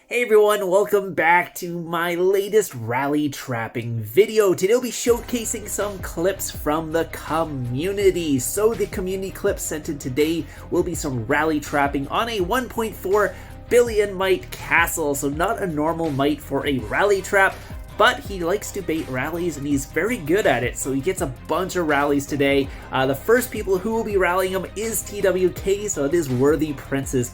Hey everyone, welcome back to my latest rally trapping video. Today I'll be showcasing some clips from the community. So the community clips sent in today will be some rally trapping on a 1.4 billion mite castle. So not a normal mite for a rally trap, but he likes to bait rallies and he's very good at it, so he gets a bunch of rallies today. The first people who will be rallying him is TWK, so it is Worthy Prince's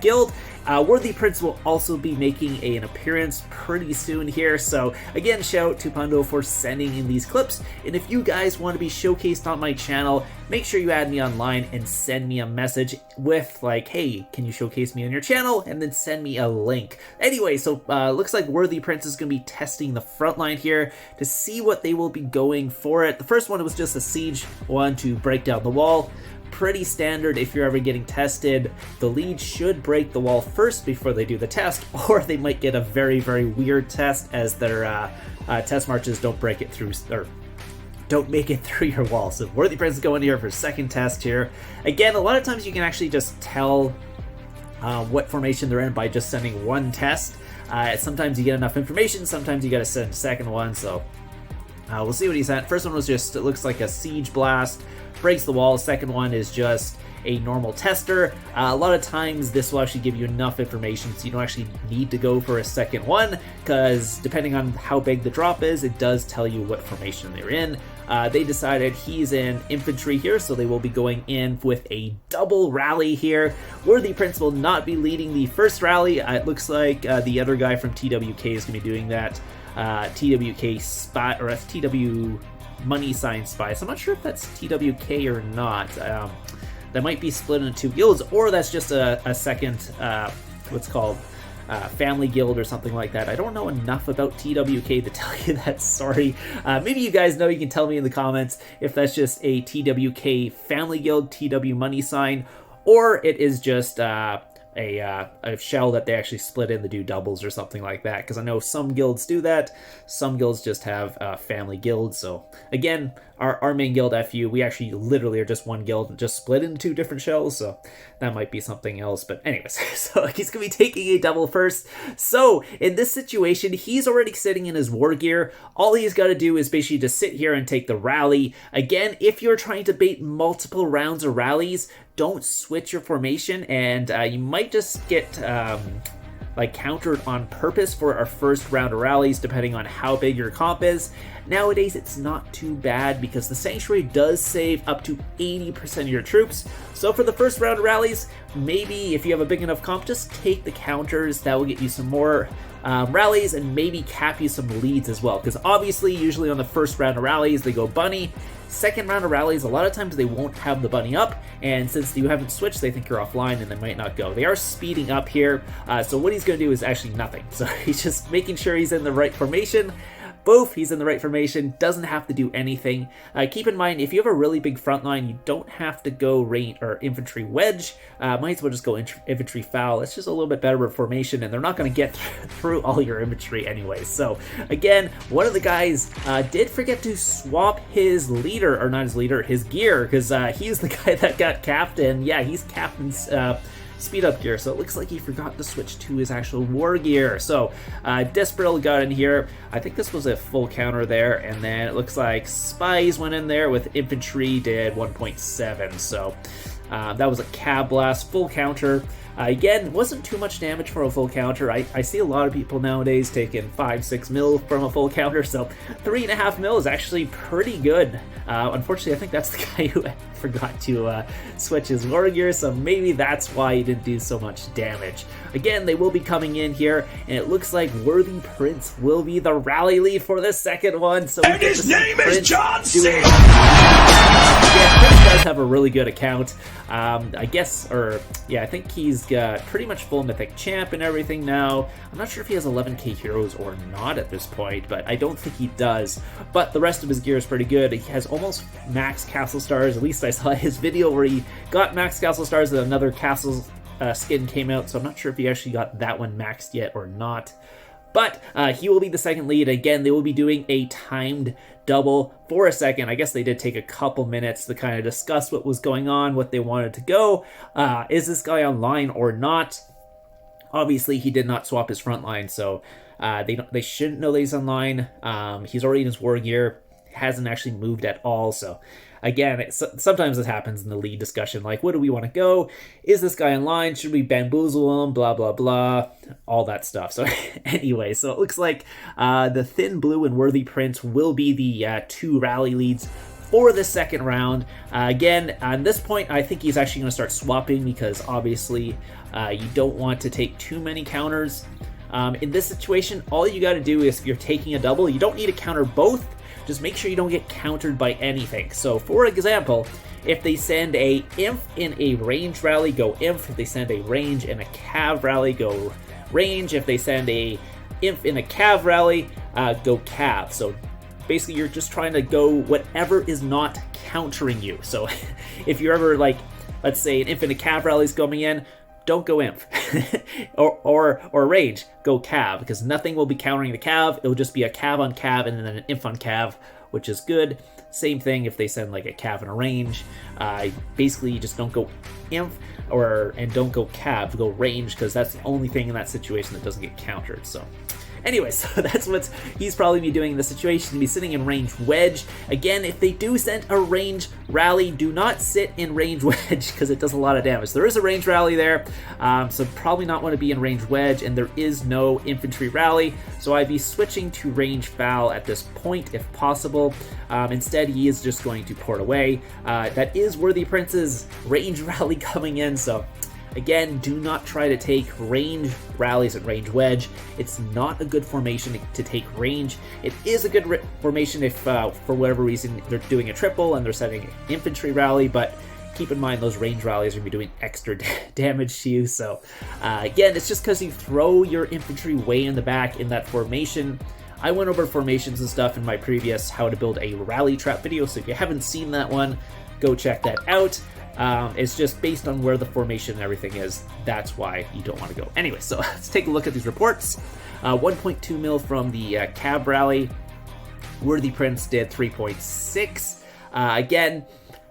guild. Worthy Prince will also be making an appearance pretty soon here, so again, shout out to Pando for sending in these clips, and if you guys want to be showcased on my channel, make sure you add me online and send me a message with like, hey, can you showcase me on your channel, and then send me a link. Anyway, so looks like Worthy Prince is going to be testing the front line here to see what they will be going for it. The first one was just a siege one to break down the wall. Pretty standard if you're ever getting tested. The lead should break the wall first before they do the test, or they might get a very, very weird test as their test marches don't break it through, or don't make it through your wall. So Worthy Prince is going here for second test here. Again, a lot of times you can actually just tell what formation they're in by just sending one test. Sometimes you get enough information, sometimes you gotta send a second one, so we'll see what he sent. First one was just, it looks like a siege blast, breaks the wall. Second one is just a normal tester. A lot of times this will actually give you enough information so you don't actually need to go for a second one, because depending on how big the drop is, it does tell you what formation they're in. They decided he's in infantry here, so they will be going in with a double rally here. Worthy Prince will not be leading the first rally. It looks like the other guy from TWK is going to be doing that. TWK spot, or TW money sign spy. So I'm not sure if that's TWK or not. That might be split into two guilds, or that's just a second, what's called family guild or something like that. I don't know enough about TWK to tell you that, sorry. Maybe you guys know, you can tell me in the comments if that's just a TWK family guild, TW money sign, or it is just a shell that they actually split in to do doubles or something like that, because I know some guilds do that, some guilds just have family guilds. So again, our main guild, FU, we actually literally are just one guild and just split into two different shells, so that might be something else. But anyways, so he's gonna be taking a double first. So in this situation, he's already sitting in his war gear. All he's got to do is basically just sit here and take the rally. Again, if you're trying to bait multiple rounds of rallies, don't switch your formation, and you might just get like countered on purpose for our first round of rallies, depending on how big your comp is. Nowadays, it's not too bad because the Sanctuary does save up to 80% of your troops. So for the first round of rallies, maybe if you have a big enough comp, just take the counters. That will get you some more rallies and maybe cap you some leads as well. Because obviously, usually on the first round of rallies, they go bunny. Second round of rallies, a lot of times they won't have the bunny up, and since you haven't switched, they think you're offline and they might not go. They are speeding up here, so what he's going to do is actually nothing. So he's just making sure he's in the right formation. Both, he's in the right formation, doesn't have to do anything. Keep in mind, if you have a really big front line, you don't have to go range or infantry wedge. Might as well just go infantry foul. It's just a little bit better formation, and they're not going to get through all your infantry anyway. So again, one of the guys did forget to swap his leader, or not his leader, his gear, because he's the guy that got captain. Yeah, he's captain's speed up gear, so it looks like he forgot to switch to his actual war gear. So Desperil got in here. I think this was a full counter there, and then it looks like Spies went in there with infantry, did 1.7, so that was a cab blast, full counter. Again, wasn't too much damage for a full counter. I see a lot of people nowadays taking 5-6 mil from a full counter, so 3.5 mil is actually pretty good. Unfortunately, I think that's the guy who forgot to switch his war gear, so maybe that's why he didn't do so much damage. Again, they will be coming in here, and it looks like Worthy Prince will be the rally lead for the second one. So and his name is John C. Yeah, Prince does have a really good account. I guess, or yeah, I think he's got pretty much full mythic champ and everything now. I'm not sure if he has 11k heroes or not at this point, but I don't think he does. But the rest of his gear is pretty good. He has almost max castle stars. At least I saw his video where he got max castle stars and another castle skin came out, so I'm not sure if he actually got that one maxed yet or not. But he will be the second lead. Again, they will be doing a timed double for a second. I guess they did take a couple minutes to kind of discuss what was going on, what they wanted to go. Is this guy online or not? Obviously, he did not swap his front line, so they shouldn't know that he's online. He's already in his war gear, hasn't actually moved at all, so again, sometimes this happens in the lead discussion, like, what do we want to go? Is this guy online? Should we bamboozle him? Blah, blah, blah, all that stuff. So anyway, so it looks like the Thin Blue and Worthy Prince will be the 2 rally leads for the second round. Again, on this point, I think he's actually going to start swapping because obviously you don't want to take too many counters. In this situation, all you got to do is if you're taking a double, you don't need to counter both. Just make sure you don't get countered by anything. So for example, if they send a Inf in a range rally, go Inf. If they send a range in a Cav rally, go range. If they send a Inf in a Cav rally, go Cav. So basically you're just trying to go whatever is not countering you. So if you're ever like, let's say an Inf in a Cav rally is coming in, don't go Inf. or range, go Cav, because nothing will be countering the Cav. It'll just be a Cav on Cav and then an Inf on Cav, which is good. Same thing if they send like a Cav in a range. Basically, you just don't go Inf and don't go Cav, go range, because that's the only thing in that situation that doesn't get countered. So anyway, so that's what he's probably be doing in this situation, be sitting in range wedge. Again, if they do send a range rally, do not sit in range wedge because it does a lot of damage. There is a range rally there, so probably not want to be in range wedge, and there is no infantry rally, so I'd be switching to range foul at this point if possible. Instead, he is just going to port away. That is Worthy Prince's range rally coming in, so again, do not try to take range rallies at range wedge. It's not a good formation to take range. It is a good formation if, for whatever reason, they're doing a triple and they're setting an infantry rally, but keep in mind those range rallies are going to be doing extra damage to you. So again, it's just because you throw your infantry way in the back in that formation. I went over formations and stuff in my previous how to build a rally trap video, so if you haven't seen that one, go check that out. It's just based on where the formation and everything is. That's why you don't want to go. Anyway, so let's take a look at these reports. 1.2 mil from the Cab rally. Worthy Prince did 3.6. Again,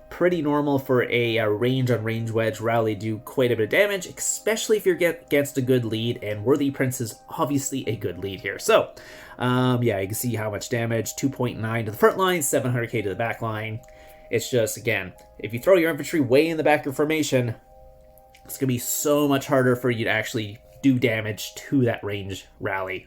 pretty normal for a range on range wedge rally, do quite a bit of damage, especially if you're against a good lead, and Worthy Prince is obviously a good lead here. So yeah, you can see how much damage, 2.9 to the front line, 700k to the back line. It's just, again, if you throw your infantry way in the back of your formation, it's going to be so much harder for you to actually do damage to that range rally.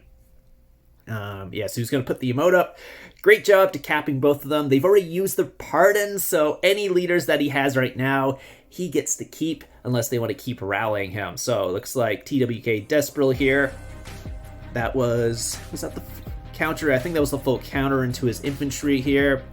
Yeah, so he's going to put the emote up. Great job to capping both of them. They've already used the pardon, so any leaders that he has right now, he gets to keep unless they want to keep rallying him. So it looks like TWK Desperil here. That was that the counter? I think that was the full counter into his infantry here.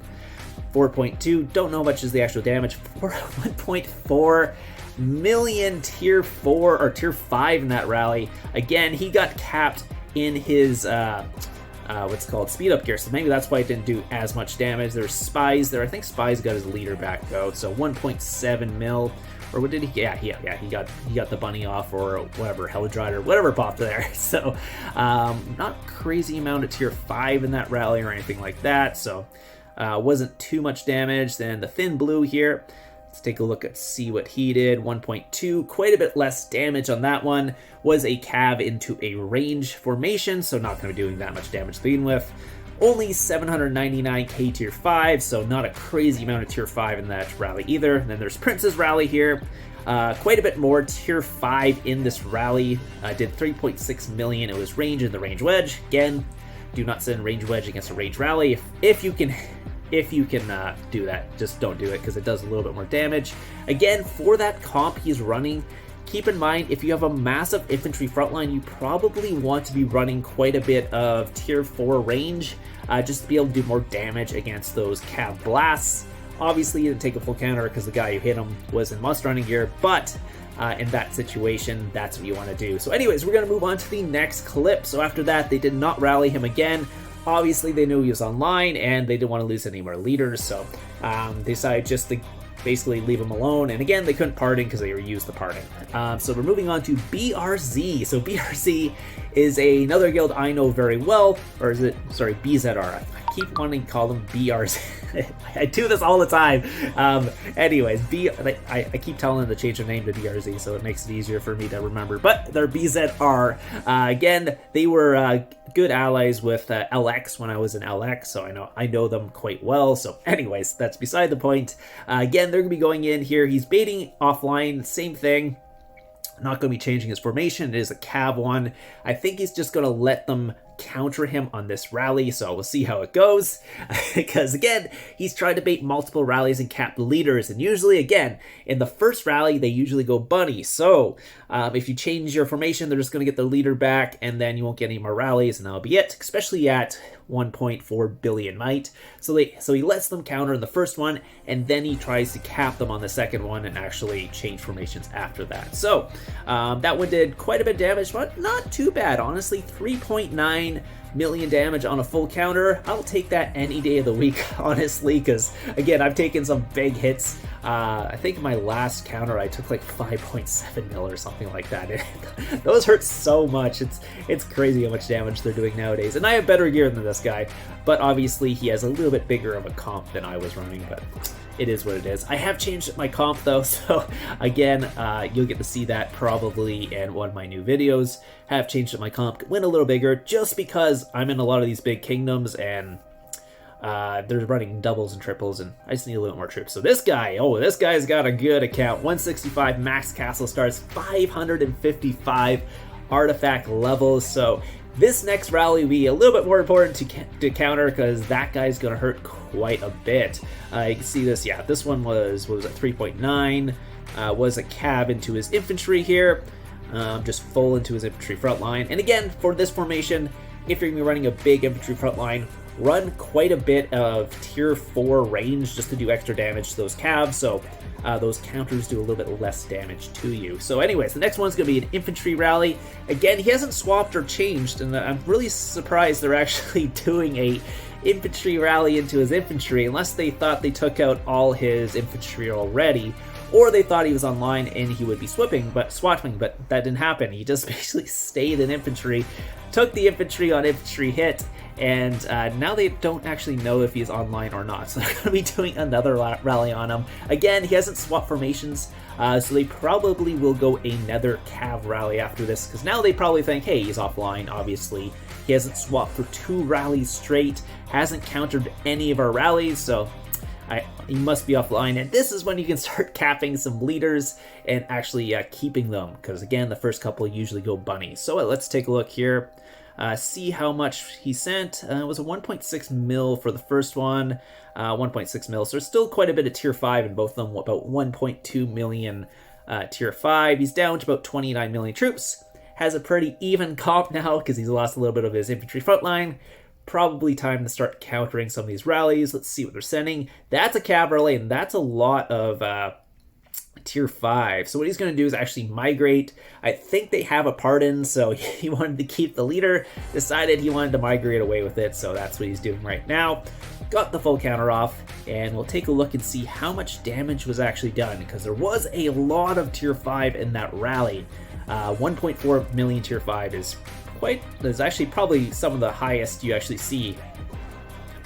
4.2, don't know how much is the actual damage. 1.4 million tier 4 or tier 5 in that rally. Again, he got capped in his what's called speed up gear, so maybe that's why it didn't do as much damage. There's Spies there. I think Spies got his leader back though, so 1.7 mil. Or what did he? Yeah, he got the bunny off, or whatever, Helidride or whatever popped there. So not crazy amount of tier 5 in that rally or anything like that. So wasn't too much damage. Then the Thin Blue here, let's take a look at see what he did. 1.2, quite a bit less damage on that one. Was a Cav into a range formation, so not going to be doing that much damage to begin with. Only 799k tier 5, so not a crazy amount of tier 5 in that rally either. And then there's Prince's rally here. Quite a bit more tier 5 in this rally. Did 3.6 million. It was range in the range wedge. Again, do not send range wedge against a range rally. If you can do that, just don't do it because it does a little bit more damage. Again, for that comp he's running, keep in mind, if you have a massive infantry frontline, you probably want to be running quite a bit of tier 4 range, just to be able to do more damage against those Cav blasts. Obviously, you didn't take a full counter because the guy who hit him was in must running gear, but in that situation, that's what you want to do. So anyways, we're going to move on to the next clip. So after that, they did not rally him again. Obviously, they knew he was online, and they didn't want to lose any more leaders, so they decided just to basically leave him alone. And again, they couldn't pardon because they reused the pardon. So we're moving on to BRZ. So BRZ is another guild I know very well, or is it, sorry, BZR. I keep wanting to call them BRs. I do this all the time. Anyways, I keep telling them to change their name to BRZ, so it makes it easier for me to remember. But they're BZR. Again, they were good allies with LX when I was in LX, so I know them quite well. So anyways, that's beside the point. Again, they're going to be going in here. He's baiting offline, same thing. Not going to be changing his formation. It is a cav one. I think he's just going to let them counter him on this rally, so we'll see how it goes. Because again, he's trying to bait multiple rallies and cap the leaders, and usually, again, in the first rally, they usually go bunny. So if you change your formation, they're just going to get the leader back, and then you won't get any more rallies, and that'll be it, especially at 1.4 billion might. So he lets them counter in the first one, and then he tries to cap them on the second one and actually change formations after that. So that one did quite a bit of damage, but not too bad, honestly. 3.9 million damage on a full counter. I'll take that any day of the week, honestly, because again, I've taken some big hits. I think my last counter I took like 5.7 mil or something like that. Those hurt so much. It's crazy how much damage they're doing nowadays. And I have better gear than this guy, but obviously he has a little bit bigger of a comp than I was running, but it is what it is. I have changed my comp though, so again, you'll get to see that probably in one of my new videos. Have changed my comp, went a little bigger, just because I'm in a lot of these big kingdoms and they're running doubles and triples, and I just need a little more troops. So this guy's got a good account. 165 max castle stars, 555 artifact levels. So this next rally will be a little bit more important to counter, because that guy's going to hurt quite a bit. You can see this, yeah, this one was, what was it, 3.9, was a cab into his infantry here, just full into his infantry front line. And again, for this formation, if you're going to be running a big infantry front line, run quite a bit of tier 4 range just to do extra damage to those cabs, so those counters do a little bit less damage to you. So anyways, the next one's going to be an infantry rally. Again, he hasn't swapped or changed, and I'm really surprised they're actually doing a infantry rally into his infantry, unless they thought they took out all his infantry already, or they thought he was online and he would be swapping, but that didn't happen. He just basically stayed in infantry, took the infantry on infantry hit, and now they don't actually know if he's online or not, so they're going to be doing another rally on him. Again, he hasn't swapped formations, so they probably will go another cav rally after this, because now they probably think, hey, he's offline, obviously. He hasn't swapped for 2 rallies straight, hasn't countered any of our rallies, so he must be offline. And this is when you can start capping some leaders and actually keeping them, because again, the first couple usually go bunny. So let's take a look here. See how much he sent. It was a 1.6 mil for the first one, 1.6 mil, so there's still quite a bit of tier 5 in both of them, about 1.2 million tier 5. He's down to about 29 million troops, has a pretty even comp now because he's lost a little bit of his infantry front line. Probably time to start countering some of these rallies. Let's see what they're sending. That's a cav rally, and that's a lot of tier 5. So what he's going to do is actually migrate. I think they have a pardon, so he wanted to keep the leader, decided he wanted to migrate away with it, so that's what he's doing right now. Got the full counter off, and we'll take a look and see how much damage was actually done, because there was a lot of tier 5 in that rally. 1.4 million tier 5 is actually probably some of the highest you actually see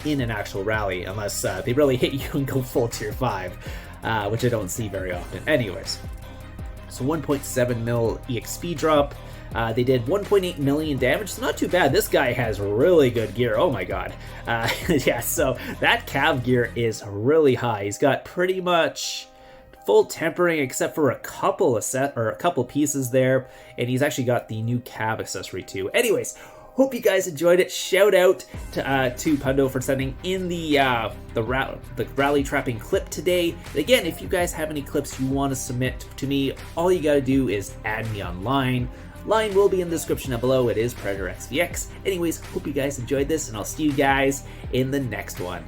in an actual rally, unless they really hit you and go full tier 5. Which I don't see very often. Anyways, so 1.7 mil EXP drop. They did 1.8 million damage, so not too bad. This guy has really good gear. Oh my god. Yeah, so that cav gear is really high. He's got pretty much full tempering except for a couple pieces there, and he's actually got the new cav accessory too. Anyways, hope you guys enjoyed it. Shout out to Pundo for sending in the rally trapping clip today. And again, if you guys have any clips you want to submit to me, all you gotta do is add me online. Line will be in the description down below. It is Predatorxvx. Anyways, hope you guys enjoyed this, and I'll see you guys in the next one.